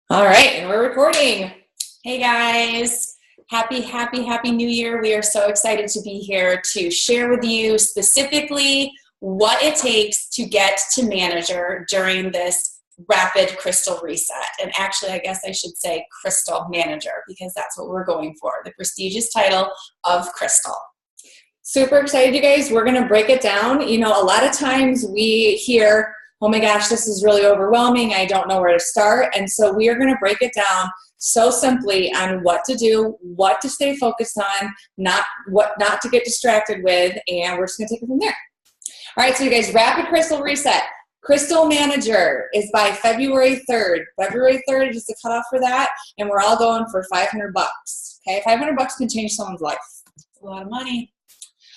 All right, and we're recording. Hey guys, happy new year. We are so excited to be here to share with you specifically what it takes to get to manager during this rapid crystal reset. And actually, I guess I should say crystal manager because that's what we're going for, the prestigious title of crystal. Super excited, you guys. We're going to break it down. You know, a lot of times we hear, oh my gosh, this is really overwhelming. I don't know where to start. And so we are going to break it down so simply on what to do, what to stay focused on, what not to get distracted with, and we're just going to take it from there. All right, so you guys, rapid crystal reset. Crystal Manager is by February 3rd. February 3rd is the cutoff for that, and we're all going for 500 bucks. Okay, 500 bucks can change someone's life. It's a lot of money.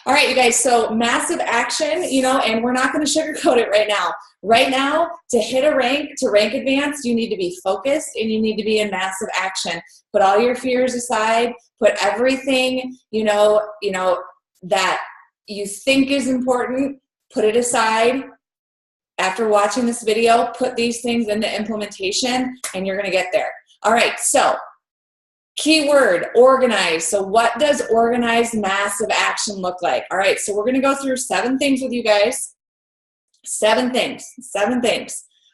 All right, you guys, so massive action, you know, and we're not going to sugarcoat it right now. Right now, to hit a rank, to rank advanced, you need to be focused and you need to be in massive action. Put all your fears aside, put everything, you know, that you think is important, put it aside. After watching this video, put these things into implementation and you're going to get there. All right, so keyword, organize. So what does organized massive action look like? All right, so we're going to go through 7 things with you guys. 7 things.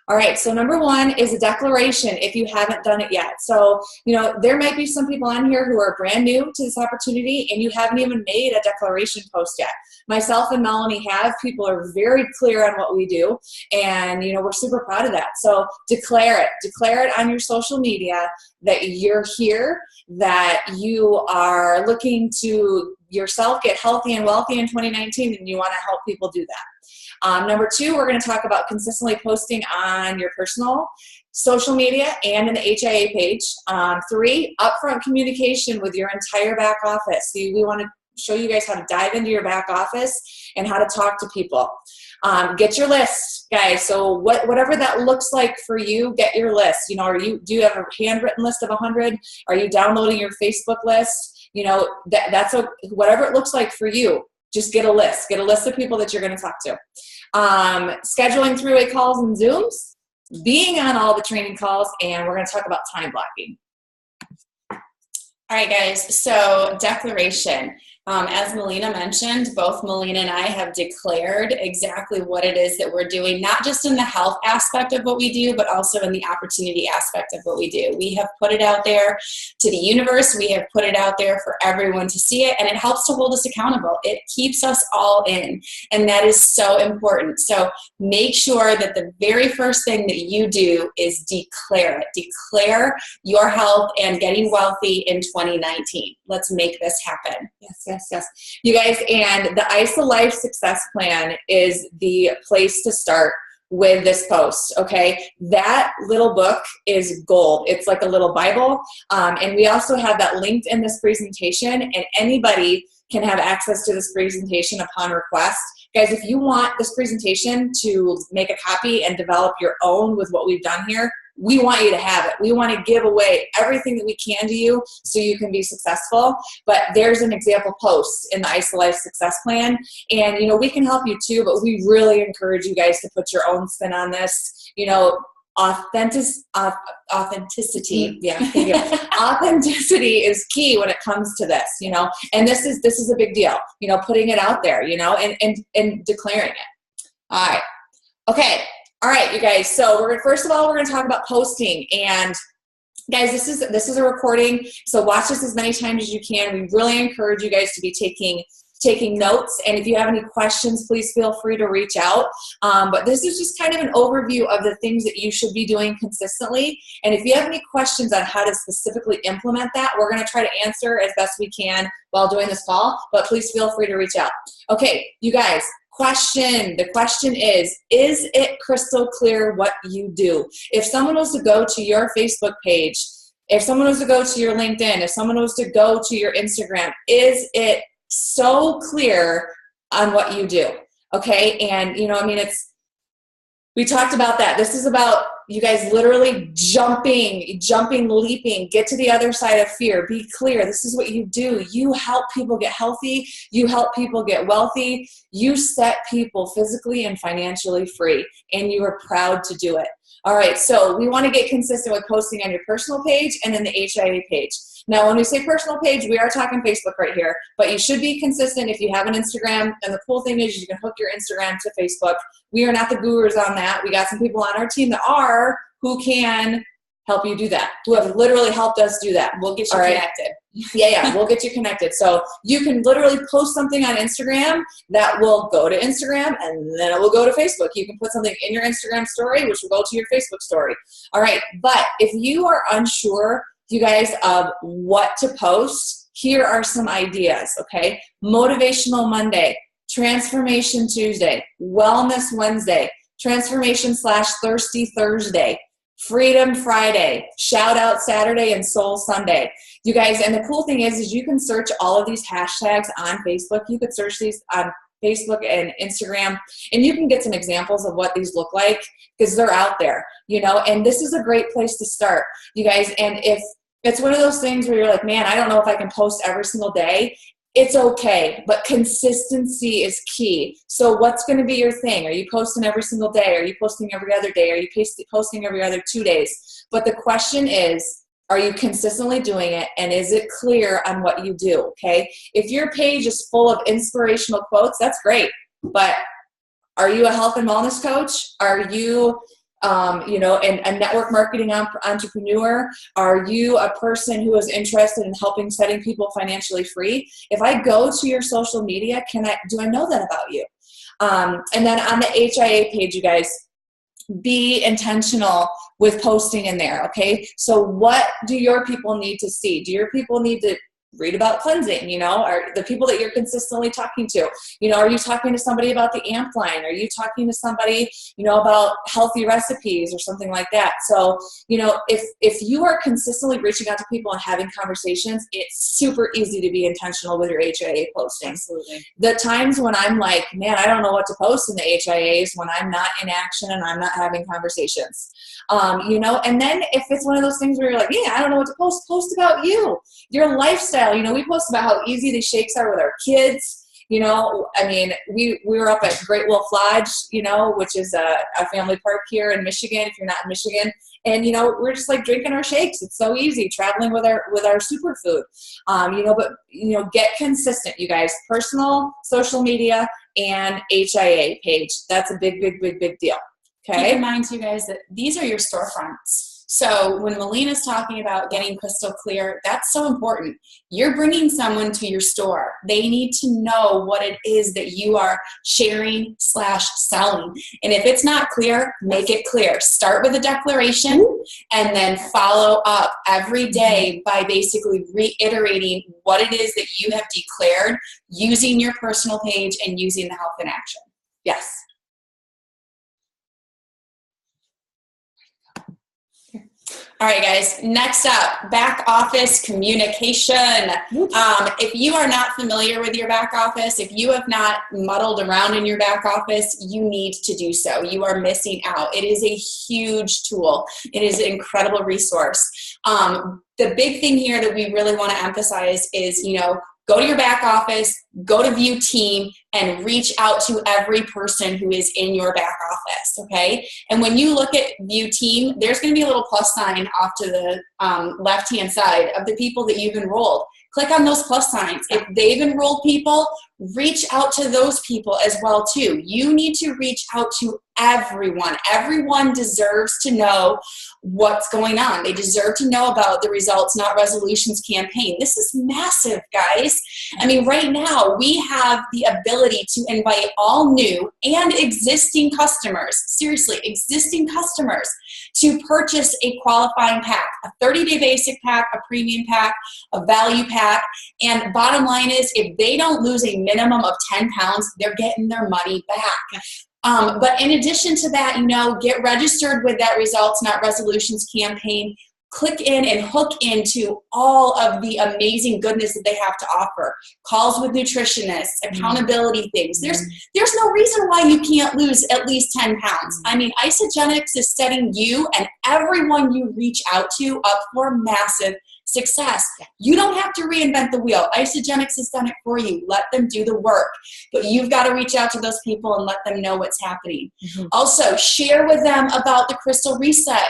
All right, so number 1 is a declaration if you haven't done it yet. So, you know, there might be some people on here who are brand new to this opportunity and you haven't even made a declaration post yet. Myself and Melanie have. People are very clear on what we do and, you know, we're super proud of that. So declare it. Declare it on your social media that you're here, that you are looking to yourself get healthy and wealthy in 2019 and you want to help people do that. Number 2, we're going to talk about consistently posting on your personal social media and in the HIA page. 3, upfront communication with your entire back office. See, we want to show you guys how to dive into your back office and how to talk to people. Get your list, guys. So whatever that looks like for you, get your list. You know, do you have a handwritten list of 100? Are you downloading your Facebook list? You know, whatever it looks like for you. Just get a list. Get a list of people that you're going to talk to. Scheduling three-way calls and Zooms, being on all the training calls, and we're going to talk about time blocking. All right, guys, so declaration. As Melina mentioned, both Melina and I have declared exactly what it is that we're doing, not just in the health aspect of what we do, but also in the opportunity aspect of what we do. We have put it out there to the universe. We have put it out there for everyone to see it, and it helps to hold us accountable. It keeps us all in, and that is so important. So make sure that the very first thing that you do is declare it. Declare your health and getting wealthy in 2019. Let's make this happen. Yes. You guys, and the ISOLife Success Plan is the place to start with this post, okay? That little book is gold. It's like a little Bible, and we also have that linked in this presentation, and anybody can have access to this presentation upon request. Guys, if you want this presentation to make a copy and develop your own with what we've done here, we want you to have it. We want to give away everything that we can to you so you can be successful. But there's an example post in the ISOLife Success Plan. And, you know, we can help you too, but we really encourage you guys to put your own spin on this. You know, authenticity. Yeah. Authenticity is key when it comes to this, you know, and this is a big deal, you know, putting it out there, you know, and declaring it. All right. Okay. All right, you guys. So first of all, we're going to talk about posting. And guys, this is a recording. So watch this as many times as you can. We really encourage you guys to be taking notes. And if you have any questions, please feel free to reach out. But this is just kind of an overview of the things that you should be doing consistently. And if you have any questions on how to specifically implement that, we're going to try to answer as best we can while doing this call. But please feel free to reach out. Okay, you guys. The question is it crystal clear what you do? If someone was to go to your Facebook page, if someone was to go to your LinkedIn, if someone was to go to your Instagram, is it so clear on what you do? Okay, and you know, I mean, we talked about that. This is about you guys literally jumping, leaping, get to the other side of fear. Be clear. This is what you do. You help people get healthy. You help people get wealthy. You set people physically and financially free, and you are proud to do it. All right, so we want to get consistent with posting on your personal page and then the HIA page. Now, when we say personal page, we are talking Facebook right here, but you should be consistent if you have an Instagram. And the cool thing is you can hook your Instagram to Facebook. We are not the gurus on that. We got some people on our team that are, who can help you do that, who have literally helped us do that. We'll get you connected. Yeah, we'll get you connected. So you can literally post something on Instagram that will go to Instagram, and then it will go to Facebook. You can put something in your Instagram story, which will go to your Facebook story. All right, but if you are unsure, you guys, of what to post, here are some ideas, okay? Motivational Monday, Transformation Tuesday, Wellness Wednesday, Transformation/Thirsty Thursday, Freedom Friday, Shout Out Saturday, and Soul Sunday. You guys, and the cool thing is you can search all of these hashtags on Facebook. You could search these on Facebook and Instagram, and you can get some examples of what these look like because they're out there, you know, and this is a great place to start, you guys. And if it's one of those things where you're like, man, I don't know if I can post every single day, it's okay, but consistency is key. So what's going to be your thing? Are you posting every single day? Are you posting every other day? Are you posting every other 2 days? But the question is, are you consistently doing it, and is it clear on what you do, okay? If your page is full of inspirational quotes, that's great, but are you a health and wellness coach? Are you a network marketing entrepreneur? Are you a person who is interested in setting people financially free? If I go to your social media, do I know that about you? And then on the HIA page, you guys, be intentional with posting in there, okay? So what do your people need to see? Do your people need to read about cleansing, you know? Are the people that you're consistently talking to, you know, are you talking to somebody about the AMP line? Are you talking to somebody, you know, about healthy recipes or something like that? So, you know, if you are consistently reaching out to people and having conversations, it's super easy to be intentional with your HIA posting. Absolutely. The times when I'm like, man, I don't know what to post in the HIAs, when I'm not in action and I'm not having conversations, you know. And then if it's one of those things where you're like, yeah, I don't know what to post about you, your lifestyle. You know, we post about how easy these shakes are with our kids. You know, I mean, we were up at Great Wolf Lodge, you know, which is a family park here in Michigan, if you're not in Michigan. And, you know, we're just like drinking our shakes. It's so easy traveling with our superfood, you know, but, you know, get consistent, you guys. Personal, social media, and HIA page. That's a big, big, big, big deal. Okay. Keep in mind, you guys, that these are your storefronts. So when Melina's talking about getting crystal clear, that's so important. You're bringing someone to your store. They need to know what it is that you are sharing/selling. And if it's not clear, make it clear. Start with a declaration and then follow up every day by basically reiterating what it is that you have declared using your personal page and using the Health in Action. Yes. All right, guys, next up, back office communication. If you are not familiar with your back office, if you have not muddled around in your back office, you need to do so. You are missing out. It is a huge tool. It is an incredible resource. The big thing here that we really want to emphasize is, you know, go to your back office, go to View Team, and reach out to every person who is in your back office, okay? And when you look at View Team, there's going to be a little plus sign off to the left-hand side of the people that you've enrolled. Click on those plus signs. If they've enrolled people, reach out to those people as well, too. You need to reach out to everyone. Everyone deserves to know what's going on. They deserve to know about the Results Not Resolutions campaign. This is massive, guys. I mean, right now, we have the ability to invite all new and existing customers, seriously, existing customers, to purchase a qualifying pack, a 30-day basic pack, a premium pack, a value pack. And bottom line is, if they don't lose a minimum of 10 pounds, they're getting their money back. But in addition to that, you know, get registered with that Results Not Resolutions campaign. click in and hook into all of the amazing goodness that they have to offer. Calls with nutritionists, accountability things. There's no reason why you can't lose at least 10 pounds. I mean, Isagenix is setting you and everyone you reach out to up for massive success. You don't have to reinvent the wheel. Isagenix has done it for you. Let them do the work. But you've got to reach out to those people and let them know what's happening. Also, share with them about the Crystal Reset.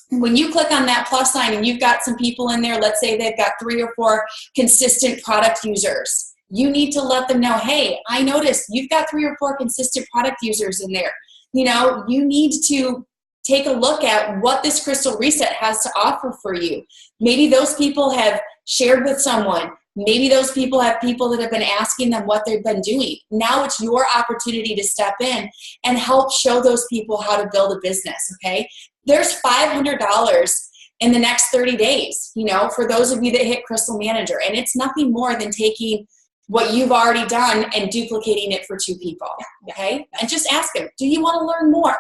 When you click on that plus sign and you've got some people in there, let's say they've got 3 or 4 consistent product users, you need to let them know, hey, I noticed you've got 3 or 4 consistent product users in there. You know, you need to take a look at what this Crystal Reset has to offer for you. Maybe those people have shared with someone. Maybe those people have people that have been asking them what they've been doing. Now it's your opportunity to step in and help show those people how to build a business, okay? There's $500 in the next 30 days, you know, for those of you that hit Crystal Manager. And it's nothing more than taking what you've already done and duplicating it for 2 people, okay? And just ask them, do you want to learn more?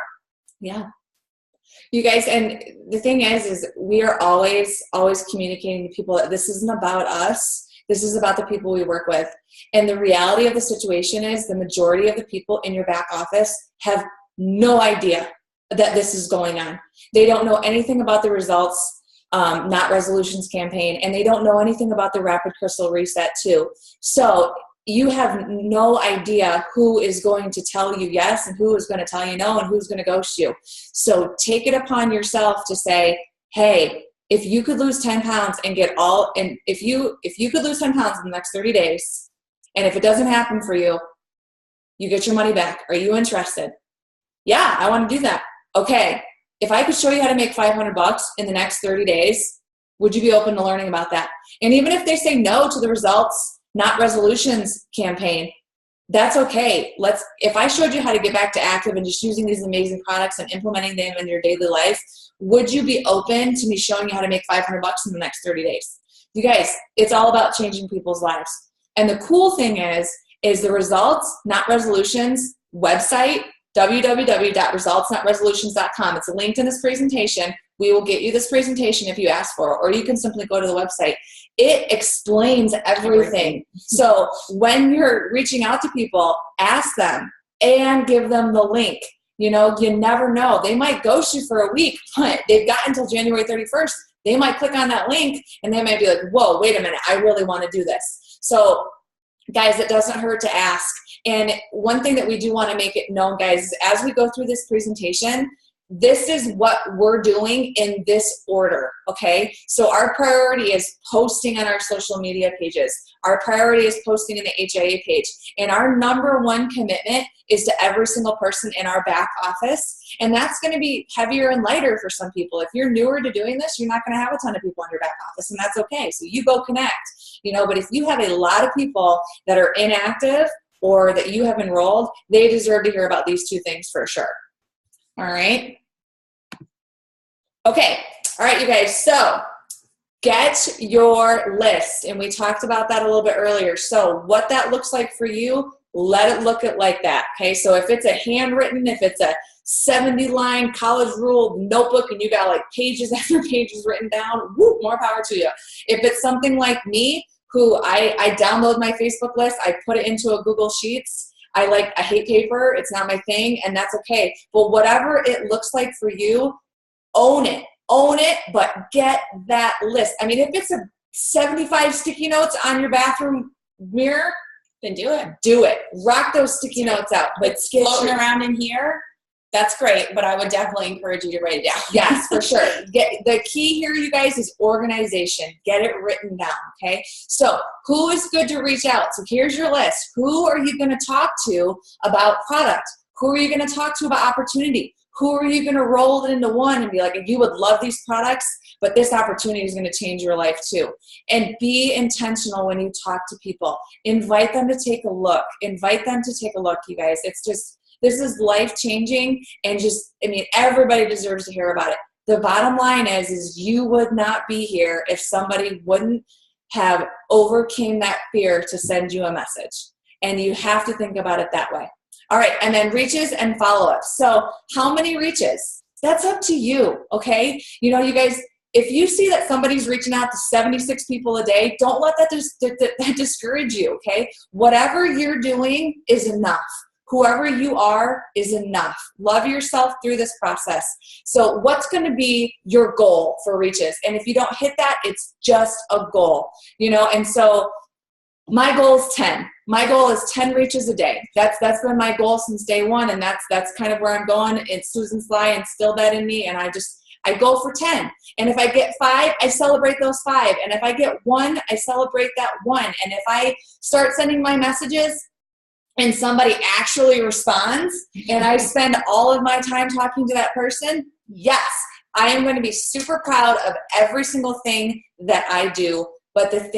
Yeah. You guys, and the thing is we are always communicating to people that this isn't about us. This is about the people we work with. And the reality of the situation is the majority of the people in your back office have no idea that this is going on. They don't know anything about the Results Not Resolutions campaign, and they don't know anything about the Rapid Crystal Reset too. So you have no idea who is going to tell you yes and who is going to tell you no and who's going to ghost you. So take it upon yourself to say, hey, if you could lose 10 pounds and get all, and if you could lose 10 pounds in the next 30 days, and if it doesn't happen for you, you get your money back. Are you interested? Yeah, I want to do that. Okay, if I could show you how to make $500 in the next 30 days, would you be open to learning about that? And even if they say no to the Results Not Resolutions campaign, that's okay. If I showed you how to get back to active and just using these amazing products and implementing them in your daily life, would you be open to me showing you how to make $500 in the next 30 days? You guys, it's all about changing people's lives. And the cool thing is the Results Not Resolutions website, www.resultsnotresolutions.com. It's linked in this presentation. We will get you this presentation if you ask for it, or you can simply go to the website. It explains everything. So when you're reaching out to people, ask them and give them the link. You know, you never know. They might ghost you for a week, but they've got until January 31st. They might click on that link and they might be like, whoa, wait a minute, I really want to do this. So guys, it doesn't hurt to ask. And one thing that we do want to make it known, guys, is as we go through this presentation, this is what we're doing in this order, okay? So our priority is posting on our social media pages. Our priority is posting in the HIA page. And our number one commitment is to every single person in our back office. And that's going to be heavier and lighter for some people. If you're newer to doing this, you're not going to have a ton of people in your back office, and that's okay. So you go connect, you know, but if you have a lot of people that are inactive or that you have enrolled, they deserve to hear about these 2 things for sure. All right. Okay. All right, you guys. So get your list. And we talked about that a little bit earlier. So what that looks like for you, let it look like that. Okay. So if it's a handwritten, if it's a 70-line college ruled notebook and you got like pages after pages written down, whoop, more power to you. If it's something like me, who I download my Facebook list, I put it into a Google Sheets. I hate paper. It's not my thing, and that's okay. But whatever it looks like for you, own it, but get that list. I mean, if it's a 75 sticky notes on your bathroom mirror, Then do it. do it. Rock those sticky notes out. But Floating around in here, that's great, but I would definitely encourage you to write it down. Yes, for sure. The key here, you guys, is organization. Get it written down, okay? So who is good to reach out? So here's your list. Who are you going to talk to about product? Who are you going to talk to about opportunity? Who are you going to roll it into one and be like, you would love these products, but this opportunity is going to change your life too. And be intentional when you talk to people. Invite them to take a look. Invite them to take a look, you guys. It's just, this is life-changing, and just, I mean, everybody deserves to hear about it. The bottom line is you would not be here if somebody wouldn't have overcame that fear to send you a message. And you have to think about it that way. All right, and then reaches and follow-ups. So how many reaches? That's up to you, okay? You know, you guys, if you see that somebody's reaching out to 76 people a day, don't let that discourage you, okay? Whatever you're doing is enough. Whoever you are is enough. Love yourself through this process. So what's going to be your goal for reaches? And if you don't hit that, it's just a goal, you know? And so my goal is 10. My goal is 10 reaches a day. That's been my goal since day one, and that's kind of where I'm going. It's Susan Sly instilled that in me, and I go for 10. And if I get 5, I celebrate those 5. And if I get 1, I celebrate that 1. And if I start sending my messages and somebody actually responds and I spend all of my time talking to that person, yes, I am going to be super proud of every single thing that I do. But the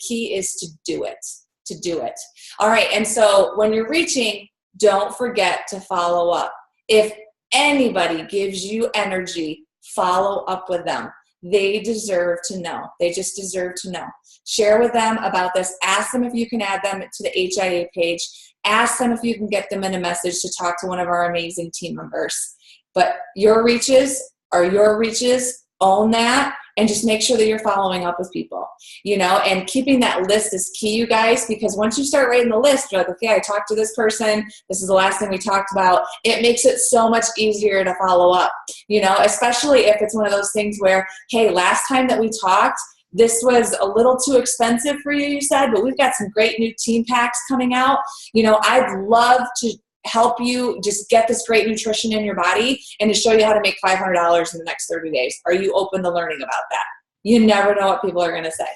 key is to do it. All right. And so when you're reaching, don't forget to follow up. If anybody gives you energy, follow up with them. They deserve to know. They just deserve to know. Share with them about this. Ask them if you can add them to the HIA page. Ask them if you can get them in a message to talk to one of our amazing team members. But your reaches are your reaches. Own that. And just make sure that you're following up with people, you know, and keeping that list is key, you guys, because once you start writing the list, you're like, okay, I talked to this person. This is the last thing we talked about. It makes it so much easier to follow up, you know, especially if it's one of those things where, hey, last time that we talked, this was a little too expensive for you, you said, but we've got some great new team packs coming out. You know, I'd love to help you just get this great nutrition in your body and to show you how to make $500 in the next 30 days. Are you open to learning about that? You never know what people are going to say.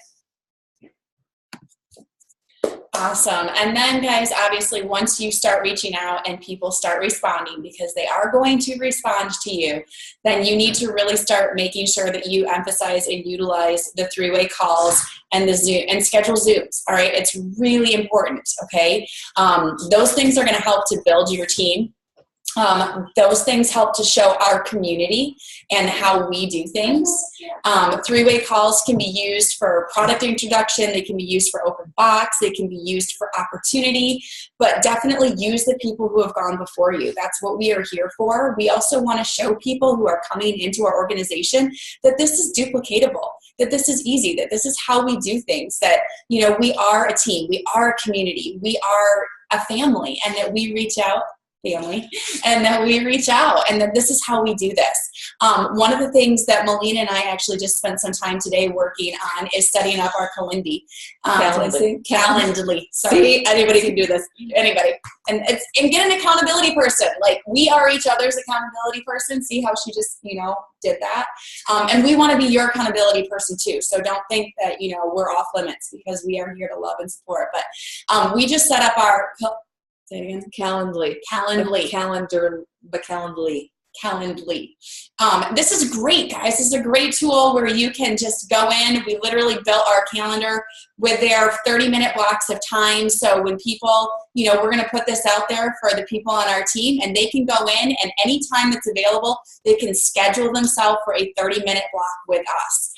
Awesome. And then, guys, obviously, once you start reaching out and people start responding, because they are going to respond to you, then you need to really start making sure that you emphasize and utilize the 3-way calls and the Zoom and schedule Zooms. All right. It's really important. Okay. Those things are going to help to build your team. Those things help to show our community and how we do things. 3-way calls can be used for product introduction. They can be used for open box. They can be used for opportunity, but definitely use the people who have gone before you. That's what we are here for. We also want to show people who are coming into our organization that this is duplicatable, that this is easy, that this is how we do things, that, you know, we are a team, we are a community, we are a family, and that we reach out and that we reach out, and that this is how we do this. One of the things that Melina and I actually just spent some time today working on is setting up our Calendly. Calendly. Sorry, anybody can do this. Anybody. And get an accountability person. Like, we are each other's accountability person. See how she just, you know, did that. And we want to be your accountability person too. So don't think that, you know, we're off limits, because we are here to love and support. But we just set up our say it again. Calendly. Calendly. This is great, guys. This is a great tool where you can just go in. We literally built our calendar with their 30-minute blocks of time. So when people, you know, we're going to put this out there for the people on our team, and they can go in, and any time that's available, they can schedule themselves for a 30-minute block with us,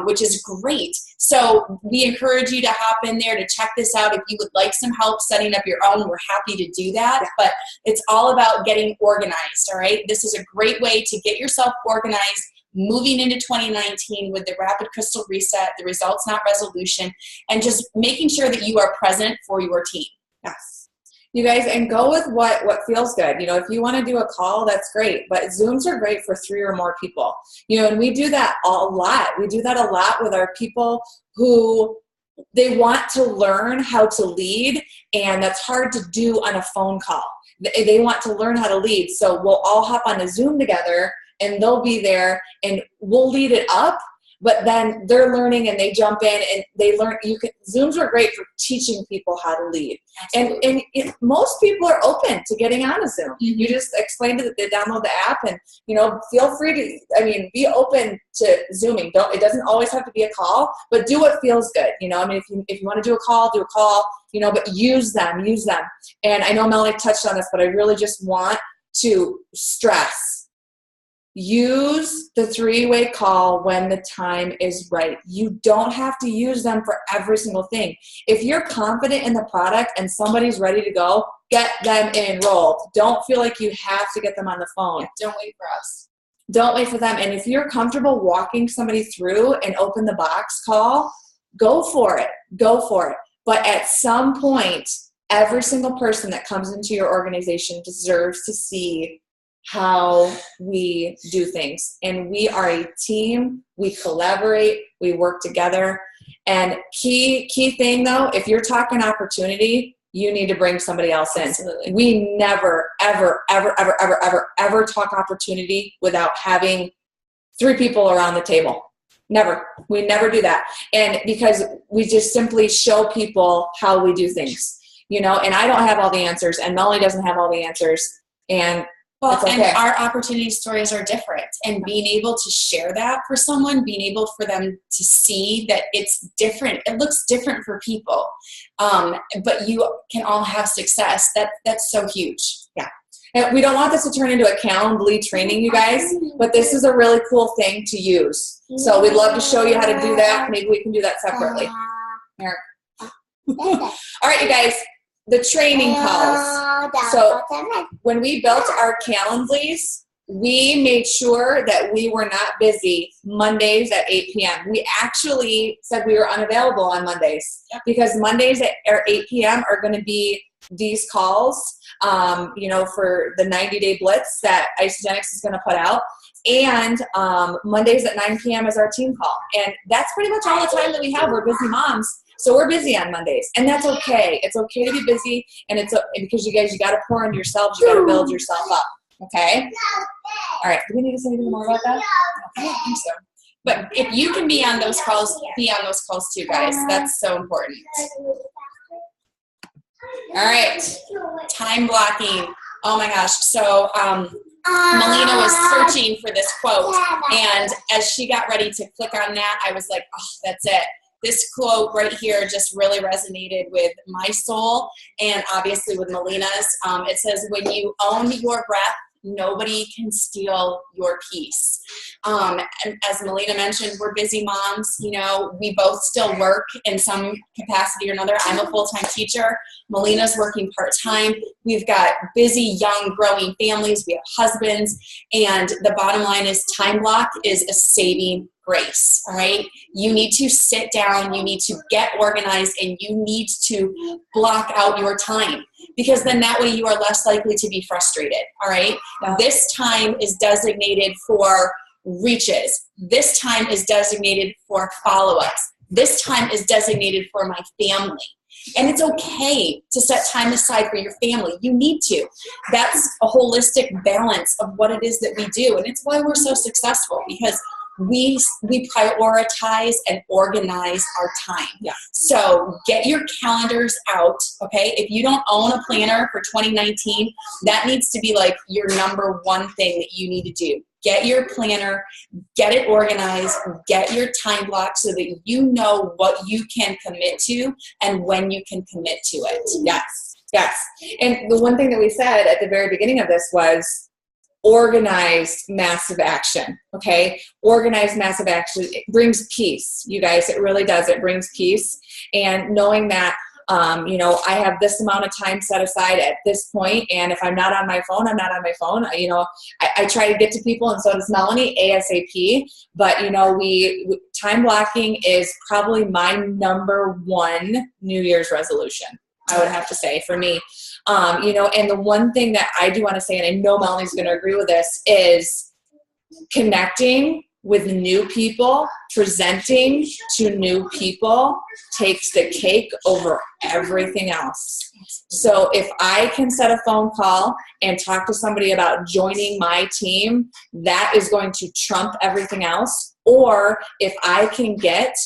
which is great. So we encourage you to hop in there to check this out. If you would like some help setting up your own, we're happy to do that. But it's all about getting organized, all right? This is a great way to get yourself organized moving into 2019 with the Rapid Crystal Reset, the results, not resolution, and just making sure that you are present for your team. Yes. You guys, and go with what feels good. You know, if you want to do a call, that's great, but Zooms are great for 3 or more people. You know, and we do that a lot. We do that a lot with our people who they want to learn how to lead, and that's hard to do on a phone call. They want to learn how to lead. So we'll all hop on a Zoom together, and they'll be there, and we'll lead it up, but then they're learning and they jump in and they learn. Zooms are great for teaching people how to lead. And most people are open to getting on a Zoom. Mm-hmm. You just explain to them, they download the app, and, you know, feel free to, be open to Zooming. It doesn't always have to be a call, but do what feels good. You know, if you want to do a call, you know, but use them. And I know Melanie touched on this, but I really just want to stress, use the 3-way call when the time is right. You don't have to use them for every single thing. If you're confident in the product and somebody's ready to go, get them enrolled. Don't feel like you have to get them on the phone. Don't wait for us. Don't wait for them. And if you're comfortable walking somebody through an open the box call, go for it. Go for it. But at some point, every single person that comes into your organization deserves to see how we do things. And we are a team. We collaborate. We work together. And key thing, though, if you're talking opportunity, you need to bring somebody else in. Absolutely. We never, ever, ever, ever, ever, ever, ever talk opportunity without having 3 people around the table. Never. We never do that. And because we just simply show people how we do things, you know, and I don't have all the answers, and Melanie doesn't have all the answers. And well, okay. And our opportunity stories are different, and being able to share that for someone, being able for them to see that it's different, it looks different for people, but you can all have success. That's so huge. Yeah. And we don't want this to turn into a Calendly training, you guys, but this is a really cool thing to use. So we'd love to show you how to do that. Maybe we can do that separately. Eric. All right, you guys. The training calls. So when we built our Calendlys, we made sure that we were not busy Mondays at 8 p.m. We actually said we were unavailable on Mondays because Mondays at 8 p.m. are going to be these calls, you know, for the 90-day blitz that Isagenix is going to put out. And Mondays at 9 p.m. is our team call. And that's pretty much all the time that we have. We're busy moms. So we're busy on Mondays, and that's okay. It's okay to be busy, and it's because you guys, you got to pour into yourselves. You got to build yourself up. Okay. All right. Do we need to say anything more about that? I don't think so. But if you can be on those calls, be on those calls too, guys. That's so important. All right. Time blocking. Oh my gosh. So Melina was searching for this quote, and as she got ready to click on that, I was like, oh, that's it. This quote right here just really resonated with my soul and obviously with Melina's. It says, when you own your breath, nobody can steal your peace. And as Melina mentioned, we're busy moms. You know, we both still work in some capacity or another. I'm a full-time teacher. Melina's working part-time. We've got busy, young, growing families. We have husbands. And the bottom line is time block is a saving grace, all right? You need to sit down, you need to get organized, and you need to block out your time, because then that way you are less likely to be frustrated, all right? This time is designated for reaches. This time is designated for follow-ups. This time is designated for my family. And it's okay to set time aside for your family. You need to. That's a holistic balance of what it is that we do. And it's why we're so successful, because we prioritize and organize our time. Yeah. So get your calendars out, okay? If you don't own a planner for 2019, that needs to be like your number one thing that you need to do. Get your planner, get it organized, get your time block so that you know what you can commit to and when you can commit to it. Yes, yes. And the one thing that we said at the very beginning of this was organized massive action, okay? Organized massive action. It brings peace, you guys. It really does. It brings peace. And knowing that, you know, I have this amount of time set aside at this point, and if I'm not on my phone, I'm not on my phone. You know, I try to get to people, and so does Melanie, ASAP. But, you know, time blocking is probably my number one New Year's resolution, I would have to say, for me. You know, and the one thing that I do want to say, and I know Melanie's going to agree with this, is connecting with new people, presenting to new people takes the cake over everything else. So if I can set a phone call and talk to somebody about joining my team, that is going to trump everything else. Or if I can get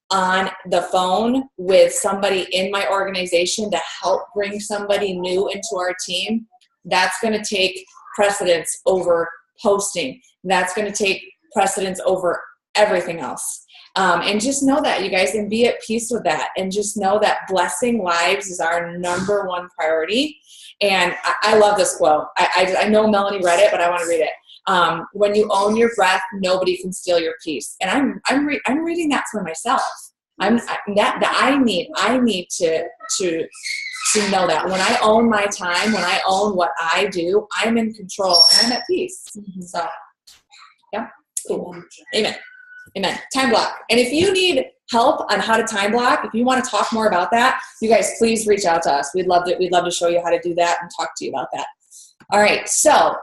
on the phone with somebody in my organization to help bring somebody new into our team, that's going to take precedence over posting. That's going to take precedence over everything else. And just know that, you guys, and be at peace with that. And just know that blessing lives is our number one priority. And I love this quote. I know Melanie read it, but I want to read it. When you own your breath, nobody can steal your peace. And I'm reading that for myself. I need to know that when I own my time, when I own what I do, I'm in control and I'm at peace. Mm-hmm. So, Yeah. Cool. Amen. Amen. Time block. And if you need help on how to time block, if you want to talk more about that, you guys please reach out to us. We'd love to show you how to do that and talk to you about that. All right. So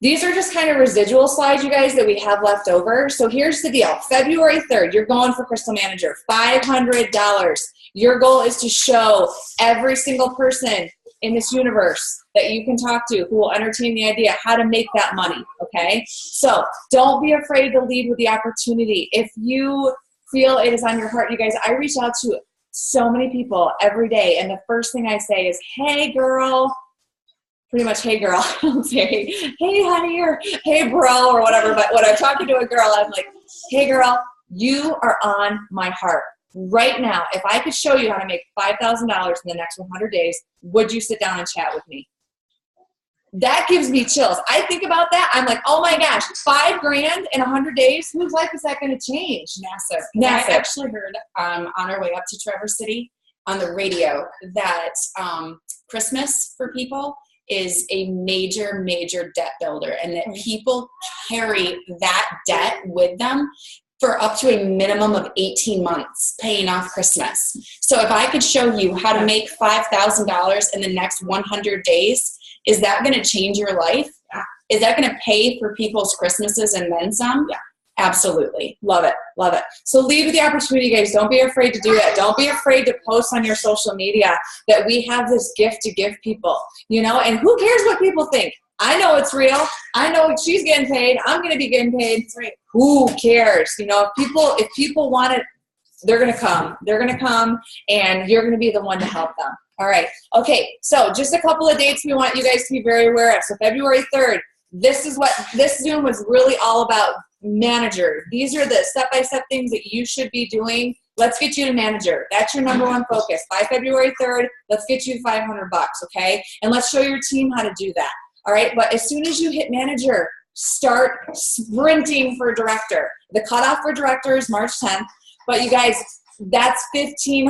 these are just kind of residual slides, you guys, that we have left over. So here's the deal. February 3rd, you're going for Crystal Manager, $500. Your goal is to show every single person in this universe that you can talk to who will entertain the idea how to make that money, okay? So don't be afraid to lead with the opportunity. If you feel it is on your heart, you guys, I reach out to so many people every day, and the first thing I say is, hey, girl. Pretty much, hey, girl. I don't say, hey, honey, or hey, bro, or whatever. But when I'm talking to a girl, I'm like, hey, girl, you are on my heart. Right now, if I could show you how to make $5,000 in the next 100 days, would you sit down and chat with me? That gives me chills. I think about that. I'm like, oh my gosh, $5,000 in 100 days? Whose life is that going to change? Massive. Massive. I actually heard on our way up to Traverse City on the radio that Christmas for people is a major, major debt builder, and that people carry that debt with them for up to a minimum of 18 months paying off Christmas. So if I could show you how to make $5,000 in the next 100 days, is that going to change your life? Yeah. Is that going to pay for people's Christmases and then some? Yeah. Absolutely. Love it. Love it. So lead with the opportunity, guys. Don't be afraid to do that. Don't be afraid to post on your social media that we have this gift to give people, you know, and who cares what people think? I know it's real. I know she's getting paid. I'm going to be getting paid. Who cares? You know, if people want it, they're going to come. They're going to come, and you're going to be the one to help them. All right. Okay. So just a couple of dates we want you guys to be very aware of. So February 3rd, this is what this Zoom was really all about. Manager. These are the step-by-step things that you should be doing. Let's get you to manager. That's your number one focus. By February 3rd, let's get you $500, okay? And let's show your team how to do that. All right. But as soon as you hit manager, start sprinting for director. The cutoff for director is March 10th. But you guys, that's $1,500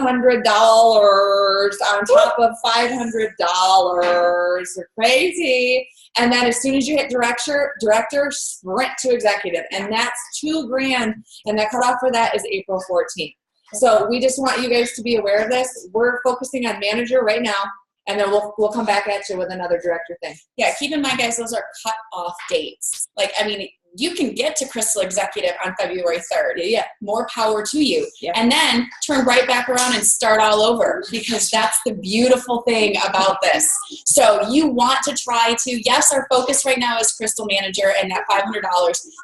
on top of $500. You're crazy. And then as soon as you hit director, sprint to executive. And that's $2,000. And the cutoff for that is April 14th. So we just want you guys to be aware of this. We're focusing on manager right now. And then we'll come back at you with another director thing. Yeah, keep in mind, guys, those are cut-off dates. Like, I mean, you can get to Crystal Executive on February 3rd. Yeah. More power to you. Yeah. And then turn right back around and start all over, because that's the beautiful thing about this. So you want to try to, yes, our focus right now is Crystal Manager and that $500,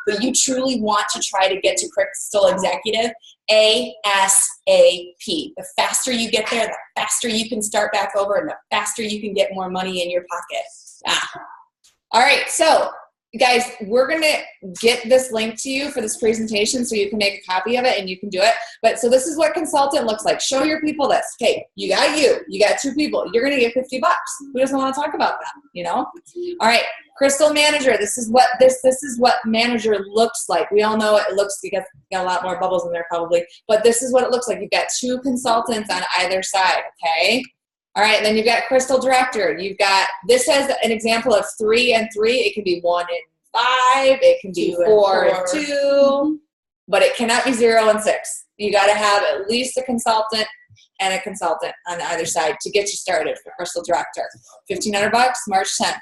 but you truly want to try to get to Crystal Executive ASAP. The faster you get there, the faster you can start back over, and the faster you can get more money in your pocket. All right, so guys, we're going to get this link to you for this presentation so you can make a copy of it and you can do it. But so this is what consultant looks like. Show your people this. Okay, you got 2 people. You're going to get $50. Who doesn't want to talk about that, you know? All right, Crystal Manager. This is what manager looks like. We all know it looks, you got a lot more bubbles in there probably, but this is what it looks like. You've got 2 consultants on either side, okay? All right, and then you've got Crystal Director. You've got, this has an example of 3 and 3. It can be 1 and 5. It can be 4 and 2. But it cannot be 0 and 6. You got to have at least a consultant and a consultant on either side to get you started for Crystal Director. $1,500, March 10th.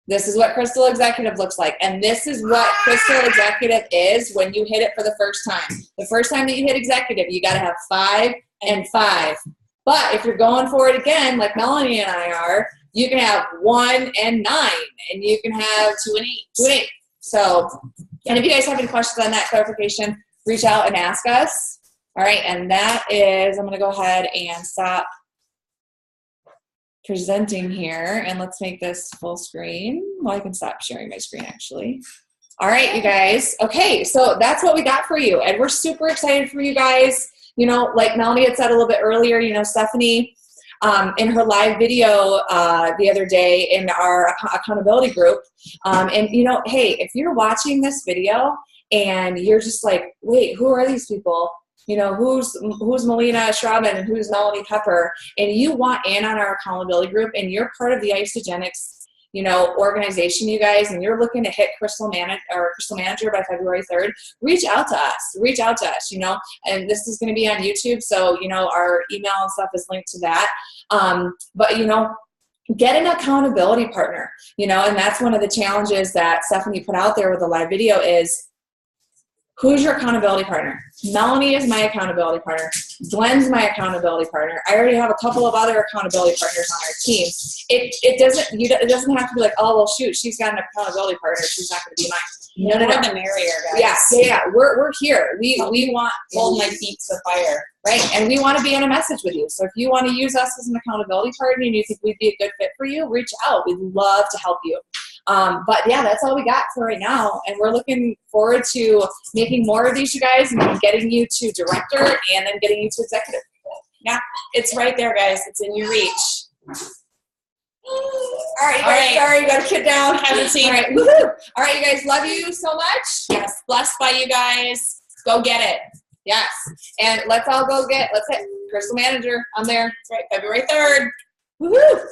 This is what Crystal Executive looks like. And this is what Crystal Executive is when you hit it for the first time. The first time that you hit Executive, you got to have 5 and 5. But if you're going for it again, like Melanie and I are, you can have 1 and 9, and you can have 2 and 8. So, and if you guys have any questions on that clarification, reach out and ask us. All right, and that is, I'm going to go ahead and stop presenting here, and let's make this full screen. Well, I can stop sharing my screen, actually. All right, you guys. Okay, so that's what we got for you, and we're super excited for you guys. You know, like Melanie had said a little bit earlier, you know, Stephanie, in her live video the other day in our accountability group, and, you know, hey, if you're watching this video and you're just like, wait, who are these people? You know, who's Melina Schraubman and who's Melanie Pepper, and you want in on our accountability group and you're part of the Isagenix, organization, you guys, and you're looking to hit Crystal Manager by February 3rd, reach out to us, and this is going to be on YouTube. So, our email and stuff is linked to that. But, get an accountability partner, and that's one of the challenges that Stephanie put out there with the live video is, who's your accountability partner? Melanie is my accountability partner. Glenn's my accountability partner. I already have a couple of other accountability partners on our team. It doesn't have to be like, oh, well, shoot, she's got an accountability partner. She's not going to be mine. No. The merrier, guys. Yeah. We're here. We want hold my feet to the fire. Right. And we want to be in a message with you. So if you want to use us as an accountability partner and you think we'd be a good fit for you, reach out. We'd love to help you. But yeah, that's all we got for right now. And we're looking forward to making more of these, you guys, and getting you to director and then getting you to executive. Yeah, it's right there, guys. It's in your reach. All right, you guys, sorry, you got to get down. Haven't seen it. All right, you guys, love you so much. Yes, blessed by you guys. Go get it. Yes, and let's hit Crystal Manager. I'm there. That's right, February 3rd. Woohoo!